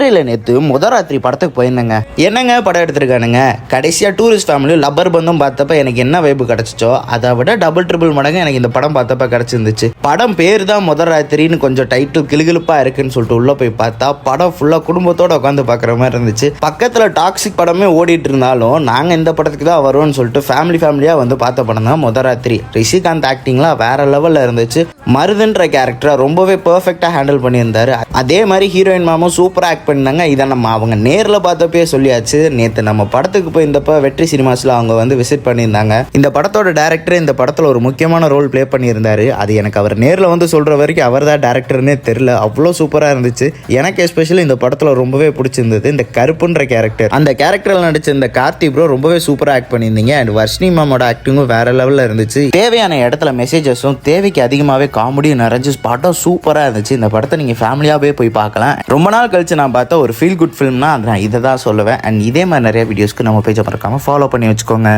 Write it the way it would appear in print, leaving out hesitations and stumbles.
நேற்று முதராத்திரி படத்துக்கு போயிருந்தேங்க. என்னங்க படம் எடுத்திருக்கானுங்க. கடைசியாக டூரிஸ்ட் ஃபேமிலி லப்பர் பந்தும் பார்த்தப்ப எனக்கு என்ன வைப்பு கிடச்சிச்சோ அதை விட டபுள் ட்ரிபிள் மடங்கு எனக்கு இந்த படம் பார்த்தப்ப கிடச்சிருந்துச்சு. படம் பேர் தான் முதராத்திரின்னு கொஞ்சம் டைட்டில் கிளுகிழுப்பா இருக்குன்னு சொல்லிட்டு உள்ள போய் பார்த்தா படம் ஃபுல்லாக குடும்பத்தோட உட்காந்து பார்க்குற மாதிரி இருந்துச்சு. பக்கத்தில் டாக்ஸிக் படமே ஓடிட்டு இருந்தாலும் நாங்கள் இந்த படத்துக்கு தான் வருவோம்னு சொல்லிட்டு ஃபேமிலியாக வந்து பார்த்த படம் தான் முதராத்திரி. ரிஷிகாந்த் ஆக்டிங்லாம் வேற லெவலில் இருந்துச்சு. மருதுன்ற கேரக்டரை ரொம்பவே பெர்ஃபெக்டாக ஹேண்டில் பண்ணியிருந்தாரு. அதே மாதிரி ஹீரோயின் மாமும் சூப்பராக ஆக்ட் பண்ணாங்க. இதை நம்ம அவங்க நேரில் பார்த்தப்பே சொல்லியாச்சு. நேற்று நம்ம படத்துக்கு போயிருந்தப்ப வெற்றி சினிமாஸில் அவங்க வந்து விசிட் பண்ணியிருந்தாங்க. இந்த படத்தோட டேரக்டர் இந்த படத்தில் ஒரு முக்கியமான ரோல் ப்ளே பண்ணியிருந்தாரு. அது எனக்கு அவர் நேரில் வந்து சொல்கிற வரைக்கும் அவர் தான் டேரக்டர்னே தெரியல. அவ்வளோ சூப்பராக இருந்துச்சு. எனக்கு எஸ்பெஷலி இந்த படத்தில் ரொம்பவே பிடிச்சிருந்தது இந்த கருப்புன்ற கேரக்டர். அந்த கேரக்டரில் நடிச்ச இந்த கார்த்தி ப்ரோ ரொம்பவே சூப்பராக ஆக்ட் பண்ணியிருந்தீங்க. அண்ட் வர்ஷினி மாமோட ஆக்டிங்கும் வேற லெவலில் இருந்துச்சு. தேவையான இடத்துல மெசேஜஸும் தேவைக்கு அதிகமாகவே காமெடியும் நிறைஞ்சு படம் சூப்பராக இருந்துச்சு. இந்த படத்தை நீங்கள் ஃபேமிலியாகவே போய் பார்க்கலாம். ரொம்ப நாள் கழிச்சு நான் பார்த்தா ஒரு ஃபீல் குட் ஃபிலிம்னா நான் இதை தான் சொல்லுவேன். அண்ட் இதே மாதிரி நிறைய வீடியோஸ்க்கு நம்ம பேஜை மறக்காமல் ஃபாலோ பண்ணி வச்சுக்கோங்க.